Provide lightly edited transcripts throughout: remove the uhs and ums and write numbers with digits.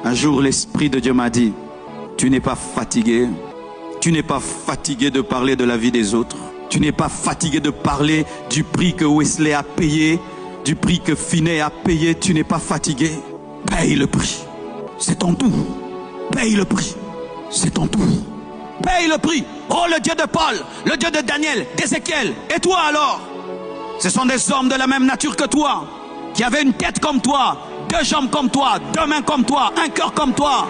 Un jour, l'Esprit de Dieu m'a dit, tu n'es pas fatigué. Tu n'es pas fatigué de parler de la vie des autres. Tu n'es pas fatigué de parler du prix que Wesley a payé, du prix que Finney a payé. Tu n'es pas fatigué. Paye le prix. C'est ton tour. Paye le prix. C'est ton tour. Paye le prix. Oh, le Dieu de Paul, le Dieu de Daniel, d'Ézéchiel. Et toi alors? Ce sont des hommes de la même nature que toi, qui avaient une tête comme toi, 2 jambes comme toi, 2 mains comme toi, un cœur comme toi.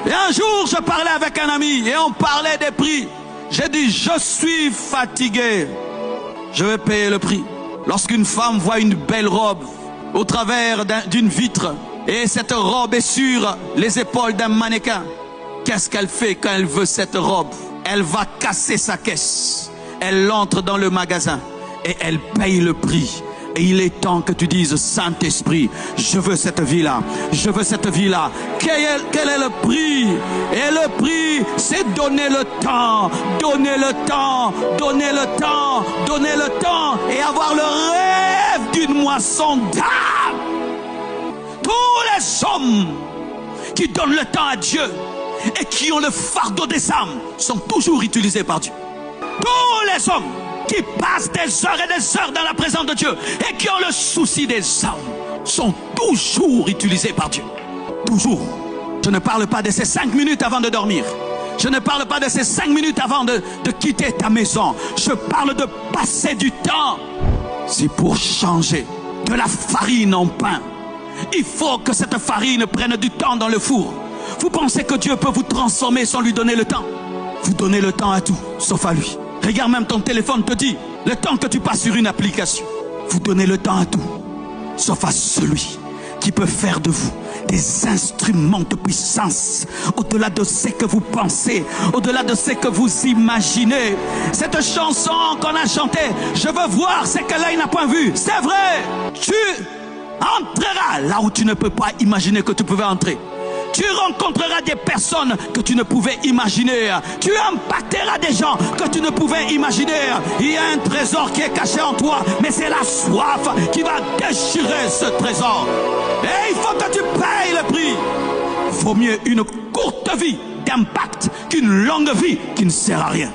Et un jour, je parlais avec un ami et on parlait des prix. J'ai dit, je suis fatigué. Je vais payer le prix. Lorsqu'une femme voit une belle robe au travers d'une vitre et cette robe est sur les épaules d'un mannequin, qu'est-ce qu'elle fait quand elle veut cette robe? Elle va casser sa caisse. Elle entre dans le magasin et elle paye le prix. Et il est temps que tu dises, Saint-Esprit, je veux cette vie-là, je veux cette vie-là. Quel est le prix? Et le prix, c'est donner le temps, donner le temps, donner le temps, donner le temps et avoir le rêve d'une moisson d'âme. Tous les hommes qui donnent le temps à Dieu et qui ont le fardeau des âmes sont toujours utilisés par Dieu. Tous les hommes qui passent des heures et des heures dans la présence de Dieu et qui ont le souci des âmes sont toujours utilisés par Dieu. Toujours. Je ne parle pas de ces 5 minutes avant de dormir. Je ne parle pas de ces 5 minutes avant de quitter ta maison. Je parle de passer du temps. C'est pour changer de la farine en pain. Il faut que cette farine prenne du temps dans le four. Vous pensez que Dieu peut vous transformer sans lui donner le temps? Vous donnez le temps à tout, sauf à lui. Regarde, même ton téléphone te dit, le temps que tu passes sur une application, vous donnez le temps à tout, sauf à celui qui peut faire de vous des instruments de puissance, au-delà de ce que vous pensez, au-delà de ce que vous imaginez. Cette chanson qu'on a chantée, je veux voir ce que l'œil n'a point vu, c'est vrai. Tu entreras là où tu ne peux pas imaginer que tu pouvais entrer. Tu rencontreras des personnes que tu ne pouvais imaginer. Tu impacteras des gens que tu ne pouvais imaginer. Il y a un trésor qui est caché en toi, mais c'est la soif qui va déchirer ce trésor. Et il faut que tu payes le prix. Il vaut mieux une courte vie d'impact qu'une longue vie qui ne sert à rien.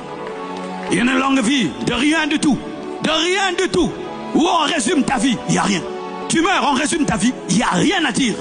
Une longue vie de rien du tout. De rien du tout. Où on résume ta vie, il n'y a rien. Tu meurs, on résume ta vie, il n'y a rien à dire.